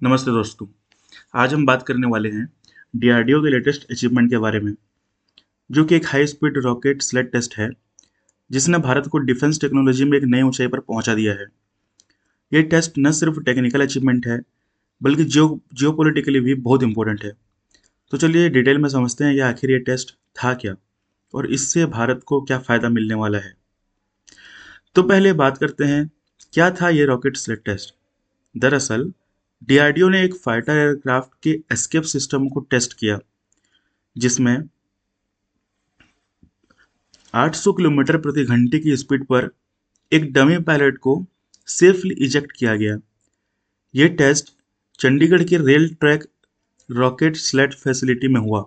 नमस्ते दोस्तों। आज हम बात करने वाले हैं डीआरडीओ के लेटेस्ट अचीवमेंट के बारे में, जो कि एक high speed rocket sled test है, जिसने भारत को डिफेंस टेक्नोलॉजी में एक नई ऊंचाई पर पहुंचा दिया है। ये टेस्ट न सिर्फ टेक्निकल अचीवमेंट है, बल्कि जियोपॉलिटिकली भी बहुत इंपॉर्टेंट है। तो चलिए डिटेल में समझते हैं कि आखिर ये टेस्ट था क्या और इससे भारत को क्या फ़ायदा मिलने वाला है। तो पहले बात करते हैं, क्या था ये रॉकेट स्लेट टेस्ट। दरअसल डीआरडीओ ने एक फाइटर एयरक्राफ्ट के एस्केप सिस्टम को टेस्ट किया, जिसमें 800 किलोमीटर प्रति घंटे की स्पीड पर एक डमी पायलट को सेफली इजेक्ट किया गया। ये टेस्ट चंडीगढ़ के rail track rocket slate facility में हुआ,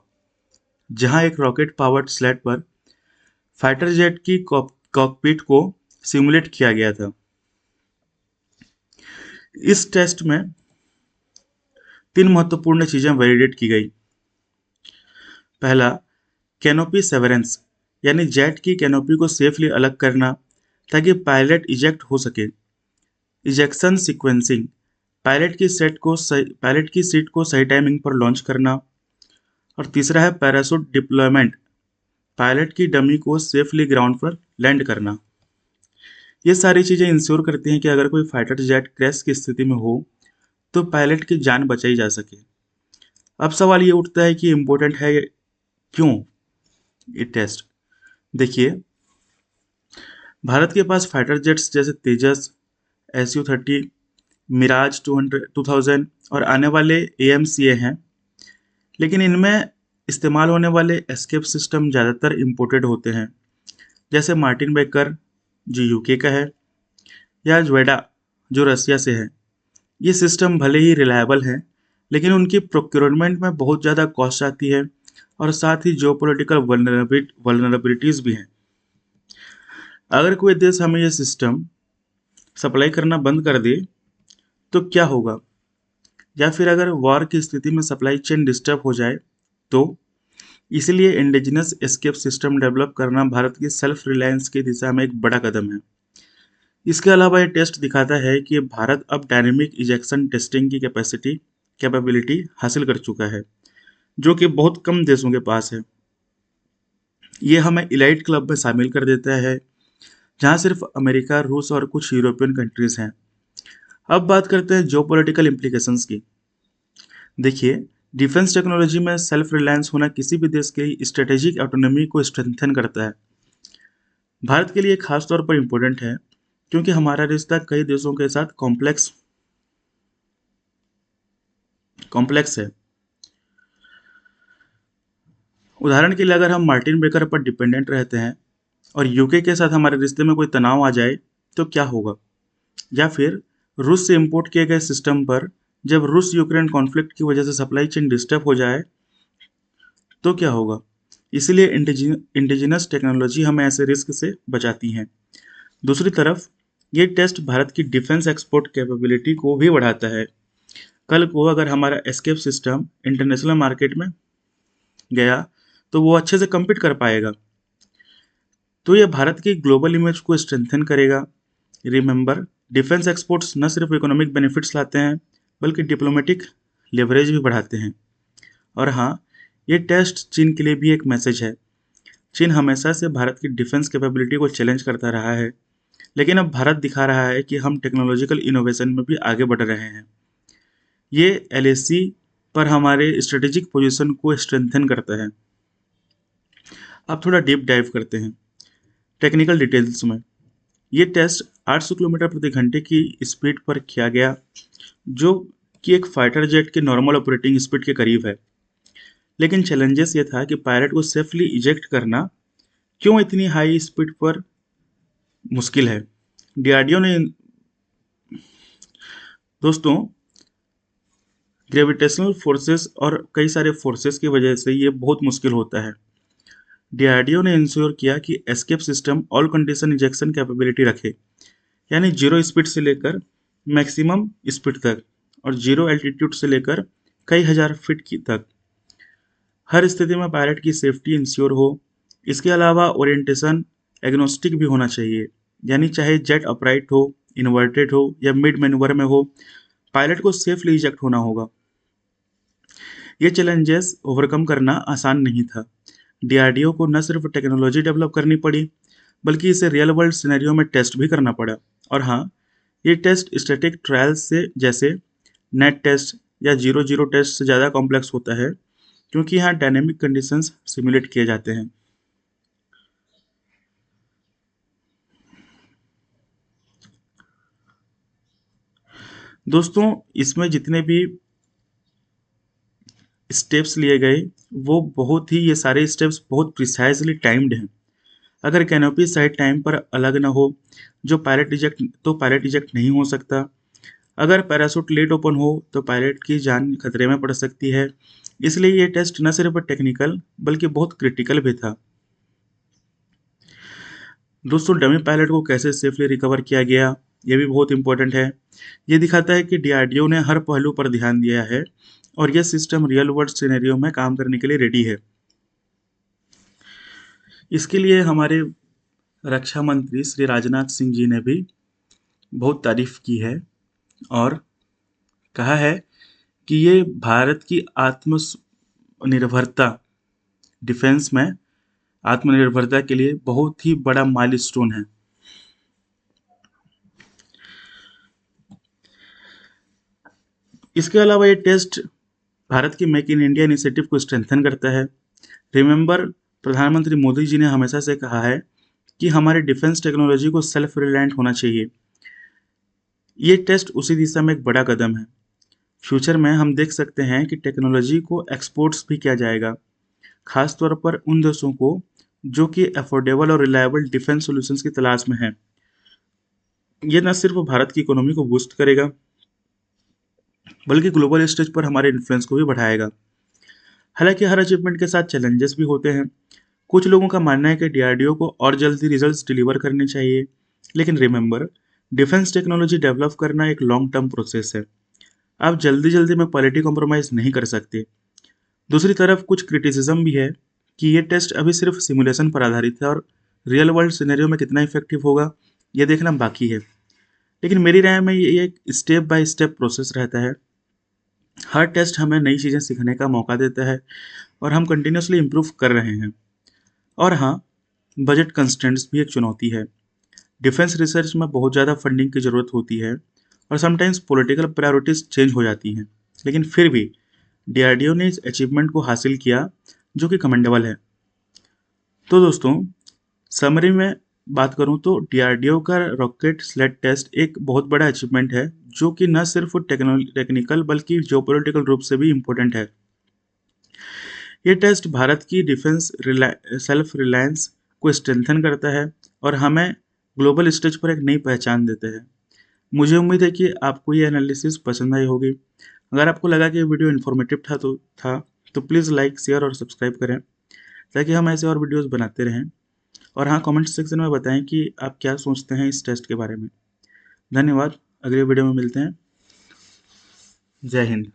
जहां एक रॉकेट पावर्ड स्लेट पर फाइटर जेट की कॉकपिट को सिमुलेट किया गया था। इस टेस्ट में 3 महत्वपूर्ण चीजें वैलिडेट की गई। पहला, कैनोपी सेवरेंस, यानी जेट की कैनोपी को सेफली अलग करना ताकि पायलट इजेक्ट हो सके। इजेक्शन सीक्वेंसिंग, पायलट की सीट को सही टाइमिंग पर लॉन्च करना। और तीसरा है पैराशूट डिप्लॉयमेंट, पायलट की डमी को सेफली ग्राउंड पर लैंड करना। ये सारी चीज़ें इंश्योर करती हैं कि अगर कोई फाइटर जेट क्रैश की स्थिति में हो तो पायलट की जान बचाई जा सके। अब सवाल ये उठता है कि इम्पोर्टेंट है क्यों ये टेस्ट। देखिए, भारत के पास फाइटर जेट्स जैसे तेजस, SU-30, मिराज 2000 और आने वाले AMCA हैं, लेकिन इनमें इस्तेमाल होने वाले एस्केप सिस्टम ज़्यादातर इम्पोर्टेड होते हैं, जैसे मार्टिन बेकर जो यूके का है, या ज्वेडा जो रसिया से है। ये सिस्टम भले ही रिलायबल हैं, लेकिन उनकी प्रोक्योरमेंट में बहुत ज़्यादा कॉस्ट आती है और साथ ही जियोपॉलिटिकल वल्नरेबिलिटीज़ भी हैं। अगर कोई देश हमें ये सिस्टम सप्लाई करना बंद कर दे तो क्या होगा, या फिर अगर वॉर की स्थिति में सप्लाई चेन डिस्टर्ब हो जाए तो। इसलिए इंडिजिनस एस्केप सिस्टम डेवलप करना भारत की सेल्फ रिलायंस की दिशा में एक बड़ा कदम है। इसके अलावा ये टेस्ट दिखाता है कि भारत अब डायनेमिक इजेक्शन टेस्टिंग की कैपेबिलिटी हासिल कर चुका है, जो कि बहुत कम देशों के पास है। ये हमें इलाइट क्लब में शामिल कर देता है, जहां सिर्फ अमेरिका, रूस और कुछ यूरोपियन कंट्रीज हैं। अब बात करते हैं जियोपॉलिटिकल इम्प्लीकेशंस की। देखिए, डिफेंस टेक्नोलॉजी में सेल्फ रिलायंस होना किसी भी देश की स्ट्रेटेजिक ऑटोनॉमी को स्ट्रेंथन करता है। भारत के लिए खास तौर पर इम्पोर्टेंट है, क्योंकि हमारा रिश्ता कई देशों के साथ कॉम्प्लेक्स है। उदाहरण के लिए, अगर हम मार्टिन बेकर पर डिपेंडेंट रहते हैं और यूके के साथ हमारे रिश्ते में कोई तनाव आ जाए तो क्या होगा, या फिर रूस से इंपोर्ट किए गए सिस्टम पर जब रूस यूक्रेन कॉन्फ्लिक्ट की वजह से सप्लाई चेन डिस्टर्ब हो जाए तो क्या होगा। इसलिए इंडिजिनस टेक्नोलॉजी हमें ऐसे रिस्क से बचाती हैं। दूसरी तरफ, ये टेस्ट भारत की डिफेंस एक्सपोर्ट कैपेबिलिटी को भी बढ़ाता है। कल को अगर हमारा एस्केप सिस्टम इंटरनेशनल मार्केट में गया तो वो अच्छे से compete कर पाएगा। तो ये भारत की ग्लोबल इमेज को स्ट्रेंथन करेगा। रिमेंबर, डिफेंस एक्सपोर्ट्स न सिर्फ इकोनॉमिक बेनिफिट्स लाते हैं, बल्कि डिप्लोमेटिक लेवरेज भी बढ़ाते हैं। और हाँ, ये टेस्ट चीन के लिए भी एक मैसेज है। चीन हमेशा से भारत की डिफेंस कैपेबिलिटी को चैलेंज करता रहा है, लेकिन अब भारत दिखा रहा है कि हम टेक्नोलॉजिकल इनोवेशन में भी आगे बढ़ रहे हैं। ये LAC पर हमारे स्ट्रेटेजिक पोजीशन को स्ट्रेंथन करता है। अब थोड़ा डीप डाइव करते हैं टेक्निकल डिटेल्स में। ये टेस्ट 800 किलोमीटर प्रति घंटे की स्पीड पर किया गया, जो कि एक फाइटर जेट के नॉर्मल ऑपरेटिंग स्पीड के करीब है। लेकिन चैलेंजेस ये था कि पायलट को सेफली इजेक्ट करना क्यों इतनी हाई स्पीड पर मुश्किल है। डीआरडीओ ने दोस्तों, ग्रेविटेशनल फोर्सेस और कई सारे फोर्सेस की वजह से ये बहुत मुश्किल होता है। डीआरडीओ ने इंश्योर किया कि escape system all condition injection capability रखे, यानी जीरो स्पीड से लेकर मैक्सिमम स्पीड तक और जीरो एल्टीट्यूड से लेकर कई हजार फीट की तक। हर स्थिति में पायलट की सेफ्टी इंश्योर हो। इसके अलावा ओरिएंटेशन एग्नोस्टिक भी होना चाहिए, यानी चाहे जेट अपराइट हो, इन्वर्टेड हो या मिड मैन्यूवर में हो, पायलट को सेफली इजेक्ट होना होगा। ये चैलेंजेस ओवरकम करना आसान नहीं था। डीआरडीओ को न सिर्फ टेक्नोलॉजी डेवलप करनी पड़ी, बल्कि इसे रियल वर्ल्ड सिनेरियो में टेस्ट भी करना पड़ा। और हाँ, ये टेस्ट स्टैटिक ट्रायल्स से जैसे नेट टेस्ट या जीरो जीरो टेस्ट से ज़्यादा कॉम्प्लेक्स होता है, क्योंकि यहाँ डायनेमिक कंडीशंस सिमुलेट किए जाते हैं। दोस्तों, इसमें जितने भी स्टेप्स लिए गए वो बहुत ही, ये सारे स्टेप्स बहुत प्रिसाइजली टाइम्ड हैं। अगर कैनोपी साइड टाइम पर अलग ना हो तो पायलट इजेक्ट नहीं हो सकता। अगर पैराशूट लेट ओपन हो तो पायलट की जान खतरे में पड़ सकती है। इसलिए ये टेस्ट न सिर्फ टेक्निकल बल्कि बहुत क्रिटिकल भी था। दोस्तों, डमी पायलट को कैसे सेफली रिकवर किया गया, ये भी बहुत इंपॉर्टेंट है। ये दिखाता है कि डीआरडीओ ने हर पहलू पर ध्यान दिया है और यह सिस्टम रियल वर्ल्ड सिनेरियो में काम करने के लिए रेडी है। इसके लिए हमारे रक्षा मंत्री श्री राजनाथ सिंह जी ने भी बहुत तारीफ की है और कहा है कि ये भारत की आत्मनिर्भरता, डिफेंस में आत्मनिर्भरता के लिए बहुत ही बड़ा माइलस्टोन है। इसके अलावा ये टेस्ट भारत की मेक इन इंडिया इनिशिएटिव को स्ट्रेंथन करता है। रिमेंबर, प्रधानमंत्री मोदी जी ने हमेशा से कहा है कि हमारे डिफेंस टेक्नोलॉजी को सेल्फ रिलायंट होना चाहिए। ये टेस्ट उसी दिशा में एक बड़ा कदम है। फ्यूचर में हम देख सकते हैं कि टेक्नोलॉजी को एक्सपोर्ट्स भी किया जाएगा, खासतौर पर उन देशों को जो कि अफोर्डेबल और रिलायबल डिफेंस सॉल्यूशंस की तलाश में हैं। ये न सिर्फ भारत की इकोनॉमी को बूस्ट करेगा, बल्कि ग्लोबल स्टेज पर हमारे इन्फ्लुएंस को भी बढ़ाएगा। हालांकि हर अचीवमेंट के साथ चैलेंजेस भी होते हैं। कुछ लोगों का मानना है कि डीआरडीओ को और जल्दी रिजल्ट्स डिलीवर करने चाहिए, लेकिन रिमेंबर, डिफेंस टेक्नोलॉजी डेवलप करना एक लॉन्ग टर्म प्रोसेस है। आप जल्दी जल्दी में क्वालिटी कॉम्प्रोमाइज़ नहीं कर सकते। दूसरी तरफ कुछ क्रिटिसिज्म भी है कि ये टेस्ट अभी सिर्फ सिमुलेशन पर आधारित है और रियल वर्ल्ड सिनेरियो में कितना इफेक्टिव होगा ये देखना बाकी है। लेकिन मेरी राय में ये एक स्टेप बाय स्टेप प्रोसेस रहता है। हर टेस्ट हमें नई चीज़ें सीखने का मौका देता है और हम कंटिन्यूसली इम्प्रूव कर रहे हैं। और हाँ, बजट कंस्ट्रेंट्स भी एक चुनौती है। डिफेंस रिसर्च में बहुत ज़्यादा फंडिंग की ज़रूरत होती है और समटाइम्स पॉलिटिकल प्रायोरिटीज़ चेंज हो जाती हैं, लेकिन फिर भी डीआरडीओ ने इस अचीवमेंट को हासिल किया, जो कि कमेंडेबल है। तो दोस्तों, समरी में बात करूं तो डीआरडीओ का रॉकेट स्लेट टेस्ट एक बहुत बड़ा अचीवमेंट है, जो कि न सिर्फ टेक्निकल बल्कि जियोपॉलिटिकल रूप से भी इम्पोर्टेंट है। ये टेस्ट भारत की डिफेंस सेल्फ रिलायंस को स्ट्रेंथन करता है और हमें ग्लोबल स्टेज पर एक नई पहचान देता है। मुझे उम्मीद है कि आपको ये एनालिसिस पसंद आई होगी। अगर आपको लगा कि ये वीडियो इन्फॉर्मेटिव तो प्लीज़ लाइक, शेयर और सब्सक्राइब करें, ताकि हम ऐसे और वीडियोस बनाते रहें। और हाँ, कमेंट सेक्शन में बताएं कि आप क्या सोचते हैं इस टेस्ट के बारे में। धन्यवाद। अगले वीडियो में मिलते हैं। जय हिंद।